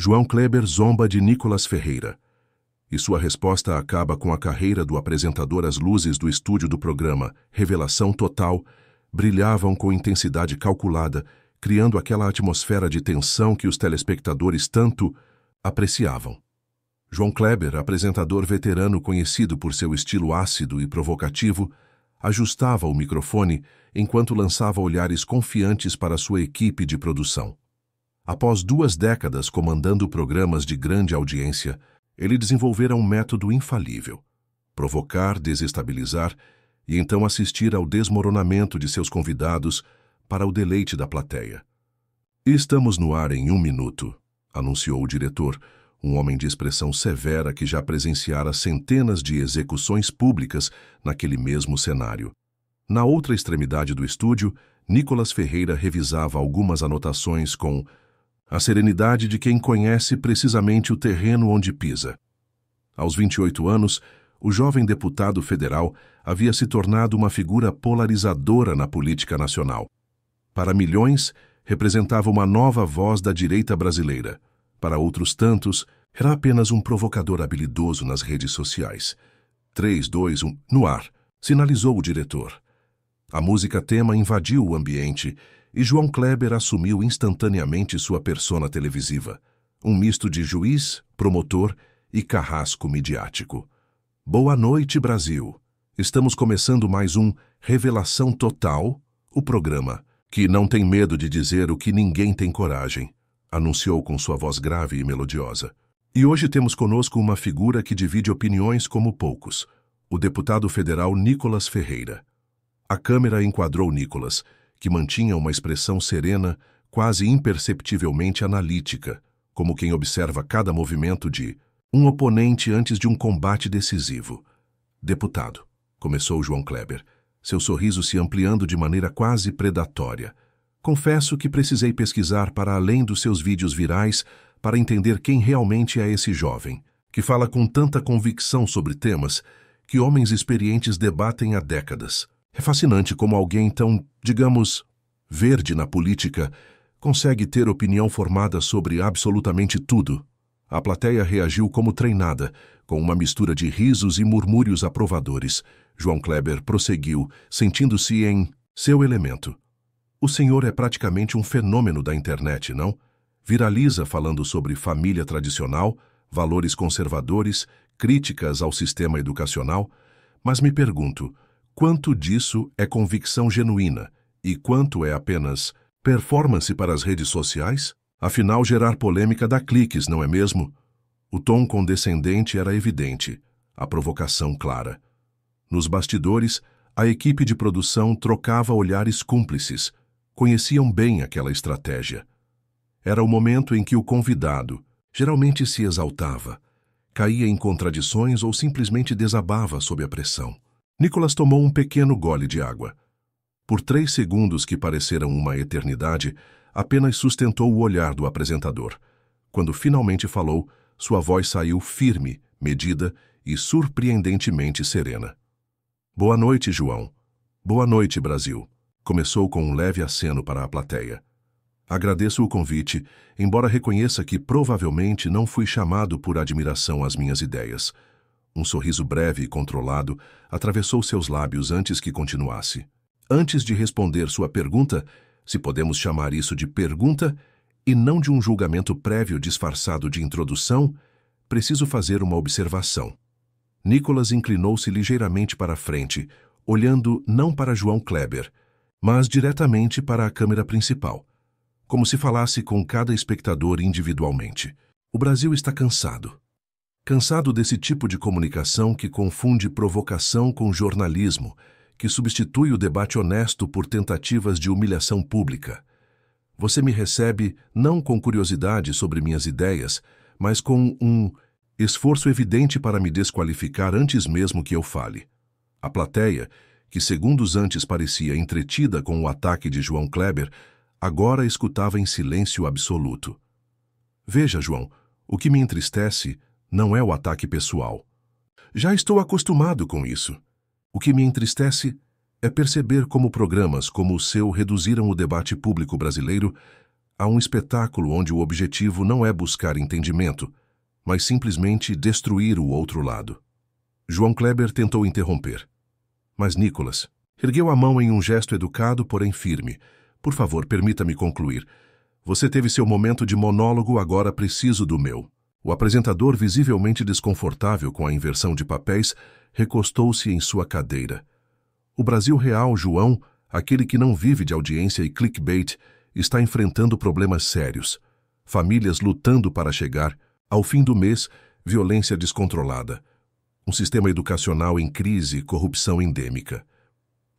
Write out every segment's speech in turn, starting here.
João Kleber zomba de Nicolas Ferreira. E sua resposta acaba com a carreira do apresentador. As luzes do estúdio do programa Revelação Total brilhavam com intensidade calculada, criando aquela atmosfera de tensão que os telespectadores tanto apreciavam. João Kleber, apresentador veterano conhecido por seu estilo ácido e provocativo, ajustava o microfone enquanto lançava olhares confiantes para sua equipe de produção. Após 2 décadas comandando programas de grande audiência, ele desenvolvera um método infalível: provocar, desestabilizar e então assistir ao desmoronamento de seus convidados para o deleite da plateia. "Estamos no ar em 1 minuto", anunciou o diretor, um homem de expressão severa que já presenciara centenas de execuções públicas naquele mesmo cenário. Na outra extremidade do estúdio, Nicolas Ferreira revisava algumas anotações com a serenidade de quem conhece precisamente o terreno onde pisa. Aos 28 anos, o jovem deputado federal havia se tornado uma figura polarizadora na política nacional. Para milhões, representava uma nova voz da direita brasileira. Para outros tantos, era apenas um provocador habilidoso nas redes sociais. 3, 2, 1, no ar, sinalizou o diretor. A música tema invadiu o ambiente e João Kleber assumiu instantaneamente sua persona televisiva, um misto de juiz, promotor e carrasco midiático. "Boa noite, Brasil. Estamos começando mais um Revelação Total, o programa que não tem medo de dizer o que ninguém tem coragem", anunciou com sua voz grave e melodiosa. "E hoje temos conosco uma figura que divide opiniões como poucos, o deputado federal Nicolas Ferreira." A câmera enquadrou Nicolas, que mantinha uma expressão serena, quase imperceptivelmente analítica, como quem observa cada movimento de um oponente antes de um combate decisivo. "Deputado", começou João Kleber, seu sorriso se ampliando de maneira quase predatória. "Confesso que precisei pesquisar para além dos seus vídeos virais para entender quem realmente é esse jovem, que fala com tanta convicção sobre temas que homens experientes debatem há décadas. É fascinante como alguém tão, digamos, verde na política consegue ter opinião formada sobre absolutamente tudo." A plateia reagiu como treinada, com uma mistura de risos e murmúrios aprovadores. João Kleber prosseguiu, sentindo-se em seu elemento. "O senhor é praticamente um fenômeno da internet, não? Viraliza falando sobre família tradicional, valores conservadores, críticas ao sistema educacional. Mas me pergunto, quanto disso é convicção genuína e quanto é apenas performance para as redes sociais? Afinal, gerar polêmica dá cliques, não é mesmo?" O tom condescendente era evidente, a provocação clara. Nos bastidores, a equipe de produção trocava olhares cúmplices. Conheciam bem aquela estratégia. Era o momento em que o convidado geralmente se exaltava, caía em contradições ou simplesmente desabava sob a pressão. Nicolas tomou um pequeno gole de água. Por 3 segundos que pareceram uma eternidade, apenas sustentou o olhar do apresentador. Quando finalmente falou, sua voz saiu firme, medida e surpreendentemente serena. "Boa noite, João. Boa noite, Brasil." Começou com um leve aceno para a plateia. "Agradeço o convite, embora reconheça que provavelmente não fui chamado por admiração às minhas ideias." Um sorriso breve e controlado atravessou seus lábios antes que continuasse. "Antes de responder sua pergunta, se podemos chamar isso de pergunta, e não de um julgamento prévio disfarçado de introdução, preciso fazer uma observação." Nicolas inclinou-se ligeiramente para a frente, olhando não para João Kleber, mas diretamente para a câmera principal, como se falasse com cada espectador individualmente. "O Brasil está cansado. Cansado desse tipo de comunicação que confunde provocação com jornalismo, que substitui o debate honesto por tentativas de humilhação pública. Você me recebe não com curiosidade sobre minhas ideias, mas com um esforço evidente para me desqualificar antes mesmo que eu fale." A plateia, que segundos antes parecia entretida com o ataque de João Kleber, agora escutava em silêncio absoluto. "Veja, João, o que me entristece não é o ataque pessoal. Já estou acostumado com isso. O que me entristece é perceber como programas como o seu reduziram o debate público brasileiro a um espetáculo onde o objetivo não é buscar entendimento, mas simplesmente destruir o outro lado. João Kleber tentou interromper. Mas Nicholas ergueu a mão em um gesto educado, porém firme. Por favor, permita-me concluir. Você teve seu momento de monólogo, agora preciso do meu. O apresentador, visivelmente desconfortável com a inversão de papéis, recostou-se em sua cadeira. O Brasil real, João, aquele que não vive de audiência e clickbait, está enfrentando problemas sérios. Famílias lutando para chegar, ao fim do mês, violência descontrolada. Um sistema educacional em crise e corrupção endêmica.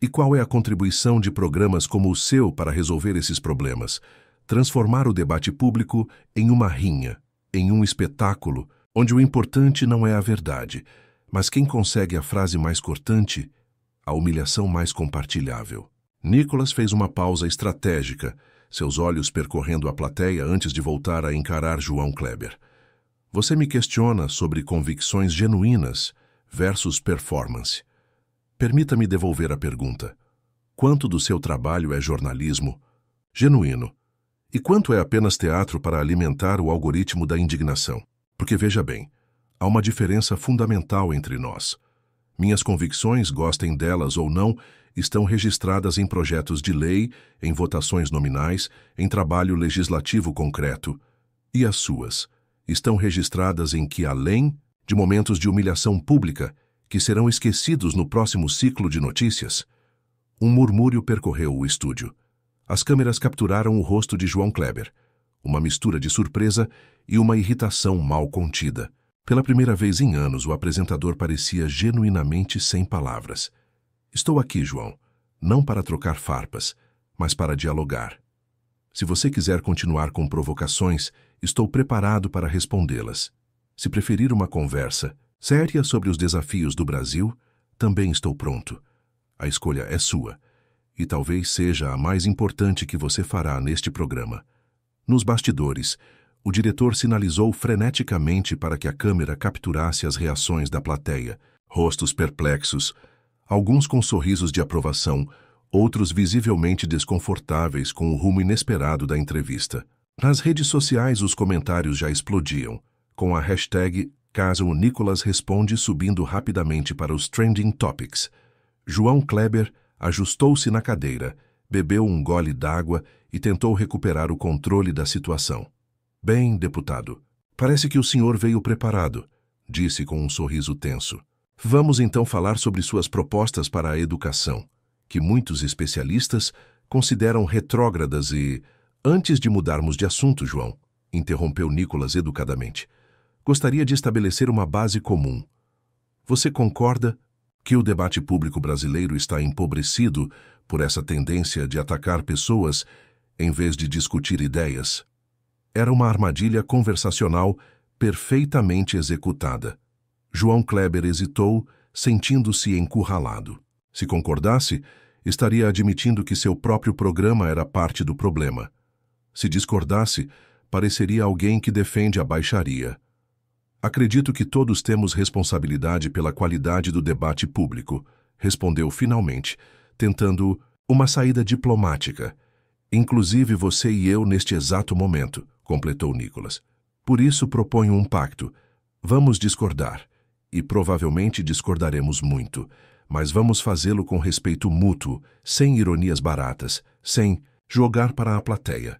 E qual é a contribuição de programas como o seu para resolver esses problemas? Transformar o debate público em uma rinha, em um espetáculo, onde o importante não é a verdade, mas quem consegue a frase mais cortante, a humilhação mais compartilhável. Nicholas fez uma pausa estratégica, seus olhos percorrendo a plateia antes de voltar a encarar João Kleber. Você me questiona sobre convicções genuínas versus performance. Permita-me devolver a pergunta. Quanto do seu trabalho é jornalismo genuíno? E quanto é apenas teatro para alimentar o algoritmo da indignação? Porque veja bem, há uma diferença fundamental entre nós. Minhas convicções, gostem delas ou não, estão registradas em projetos de lei, em votações nominais, em trabalho legislativo concreto. E as suas estão registradas em que, além de momentos de humilhação pública, que serão esquecidos no próximo ciclo de notícias? Um murmúrio percorreu o estúdio. As câmeras capturaram o rosto de João Kleber, uma mistura de surpresa e uma irritação mal contida. Pela primeira vez em anos, o apresentador parecia genuinamente sem palavras. Estou aqui, João, não para trocar farpas, mas para dialogar. Se você quiser continuar com provocações, estou preparado para respondê-las. Se preferir uma conversa séria sobre os desafios do Brasil, também estou pronto. A escolha é sua. E talvez seja a mais importante que você fará neste programa. Nos bastidores, o diretor sinalizou freneticamente para que a câmera capturasse as reações da plateia, rostos perplexos, alguns com sorrisos de aprovação, outros visivelmente desconfortáveis com o rumo inesperado da entrevista. Nas redes sociais, os comentários já explodiam, com a hashtag Caso Nicholas Responde subindo rapidamente para os Trending Topics. João Kleber ajustou-se na cadeira, bebeu um gole d'água e tentou recuperar o controle da situação. Bem, deputado, parece que o senhor veio preparado, disse com um sorriso tenso. Vamos então falar sobre suas propostas para a educação, que muitos especialistas consideram retrógradas e... Antes de mudarmos de assunto, João, interrompeu Nicholas educadamente, gostaria de estabelecer uma base comum. Você concorda que o debate público brasileiro está empobrecido por essa tendência de atacar pessoas em vez de discutir ideias? Era uma armadilha conversacional perfeitamente executada. João Kleber hesitou, sentindo-se encurralado. Se concordasse, estaria admitindo que seu próprio programa era parte do problema. Se discordasse, pareceria alguém que defende a baixaria. Acredito que todos temos responsabilidade pela qualidade do debate público, respondeu finalmente, tentando uma saída diplomática. Inclusive você e eu neste exato momento, completou Nicholas. Por isso proponho um pacto. Vamos discordar, e provavelmente discordaremos muito, mas vamos fazê-lo com respeito mútuo, sem ironias baratas, sem jogar para a plateia.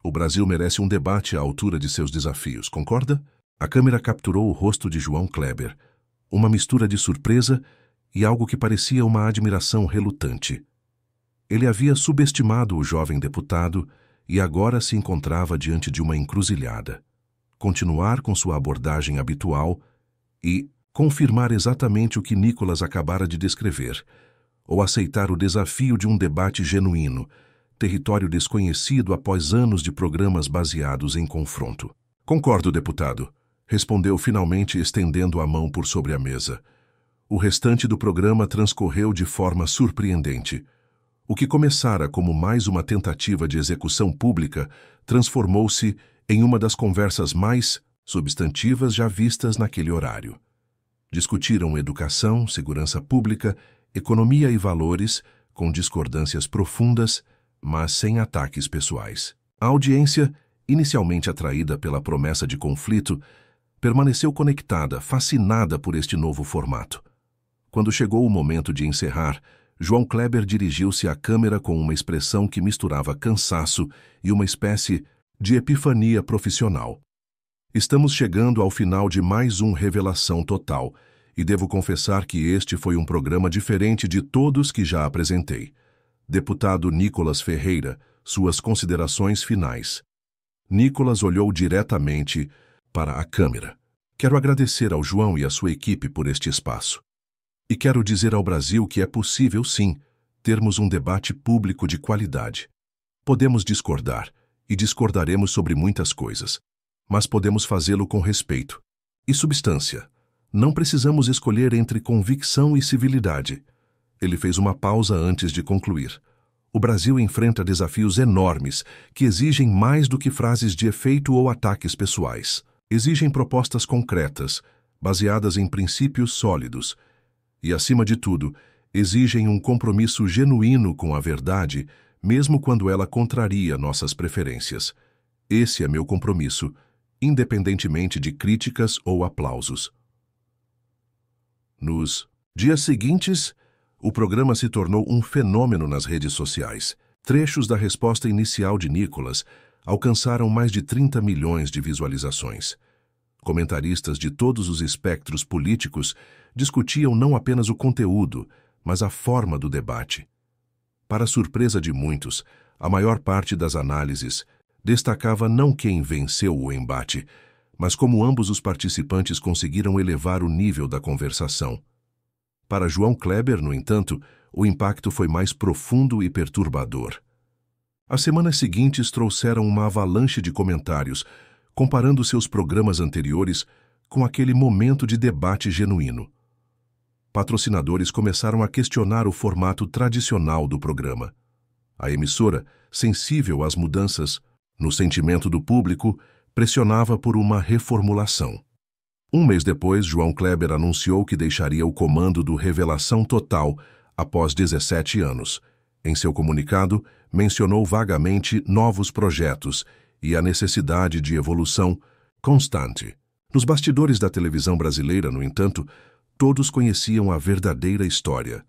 O Brasil merece um debate à altura de seus desafios, concorda? A câmera capturou o rosto de João Kleber, uma mistura de surpresa e algo que parecia uma admiração relutante. Ele havia subestimado o jovem deputado e agora se encontrava diante de uma encruzilhada. Continuar com sua abordagem habitual e confirmar exatamente o que Nicholas acabara de descrever, ou aceitar o desafio de um debate genuíno, território desconhecido após anos de programas baseados em confronto. Concordo, deputado, respondeu finalmente estendendo a mão por sobre a mesa. O restante do programa transcorreu de forma surpreendente. O que começara como mais uma tentativa de execução pública transformou-se em uma das conversas mais substantivas já vistas naquele horário. Discutiram educação, segurança pública, economia e valores, com discordâncias profundas, mas sem ataques pessoais. A audiência, inicialmente atraída pela promessa de conflito, permaneceu conectada, fascinada por este novo formato. Quando chegou o momento de encerrar, João Kleber dirigiu-se à câmera com uma expressão que misturava cansaço e uma espécie de epifania profissional. Estamos chegando ao final de mais um Revelação Total, e devo confessar que este foi um programa diferente de todos que já apresentei. Deputado Nicolas Ferreira, suas considerações finais. Nicolas olhou diretamente para a câmera. Quero agradecer ao João e à sua equipe por este espaço. E quero dizer ao Brasil que é possível, sim, termos um debate público de qualidade. Podemos discordar, e discordaremos sobre muitas coisas, mas podemos fazê-lo com respeito e substância. Não precisamos escolher entre convicção e civilidade. Ele fez uma pausa antes de concluir. O Brasil enfrenta desafios enormes que exigem mais do que frases de efeito ou ataques pessoais. Exigem propostas concretas, baseadas em princípios sólidos. E, acima de tudo, exigem um compromisso genuíno com a verdade, mesmo quando ela contraria nossas preferências. Esse é meu compromisso, independentemente de críticas ou aplausos. Nos dias seguintes, o programa se tornou um fenômeno nas redes sociais. Trechos da resposta inicial de Nicolas alcançaram mais de 30 milhões de visualizações. Comentaristas de todos os espectros políticos discutiam não apenas o conteúdo, mas a forma do debate. Para surpresa de muitos, a maior parte das análises destacava não quem venceu o embate, mas como ambos os participantes conseguiram elevar o nível da conversação. Para João Kleber, no entanto, o impacto foi mais profundo e perturbador. As semanas seguintes trouxeram uma avalanche de comentários, comparando seus programas anteriores com aquele momento de debate genuíno. Patrocinadores começaram a questionar o formato tradicional do programa. A emissora, sensível às mudanças no sentimento do público, pressionava por uma reformulação. Um mês depois, João Kleber anunciou que deixaria o comando do Revelação Total após 17 anos. Em seu comunicado, mencionou vagamente novos projetos e a necessidade de evolução constante. Nos bastidores da televisão brasileira, no entanto, todos conheciam a verdadeira história.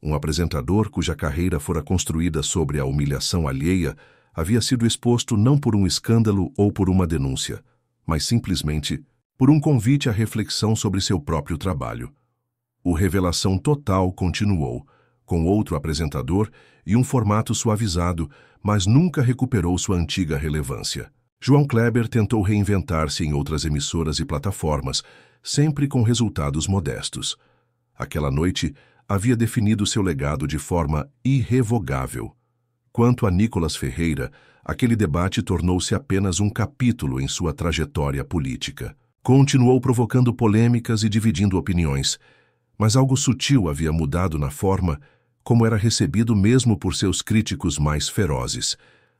Um apresentador cuja carreira fora construída sobre a humilhação alheia havia sido exposto não por um escândalo ou por uma denúncia, mas simplesmente por um convite à reflexão sobre seu próprio trabalho. O Revelação Total continuou, com outro apresentador e um formato suavizado, mas nunca recuperou sua antiga relevância. João Kleber tentou reinventar-se em outras emissoras e plataformas, sempre com resultados modestos. Aquela noite, havia definido seu legado de forma irrevogável. Quanto a Nicolas Ferreira, aquele debate tornou-se apenas um capítulo em sua trajetória política. Continuou provocando polêmicas e dividindo opiniões, mas algo sutil havia mudado na forma como era recebido mesmo por seus críticos mais ferozes.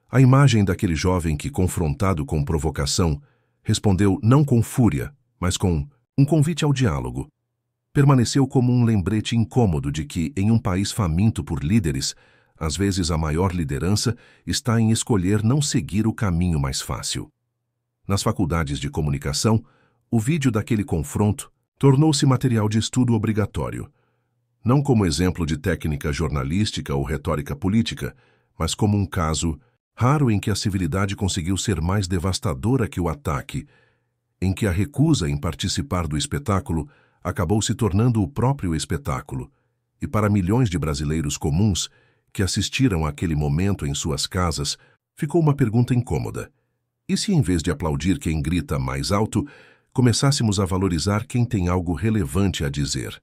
A imagem daquele jovem que, confrontado com provocação, respondeu não com fúria, mas com um convite ao diálogo, permaneceu como um lembrete incômodo de que, em um país faminto por líderes, às vezes a maior liderança está em escolher não seguir o caminho mais fácil. Nas faculdades de comunicação, o vídeo daquele confronto tornou-se material de estudo obrigatório, não como exemplo de técnica jornalística ou retórica política, mas como um caso raro em que a civilidade conseguiu ser mais devastadora que o ataque, em que a recusa em participar do espetáculo acabou se tornando o próprio espetáculo, e para milhões de brasileiros comuns que assistiram àquele momento em suas casas, ficou uma pergunta incômoda. E se, em vez de aplaudir quem grita mais alto, começássemos a valorizar quem tem algo relevante a dizer?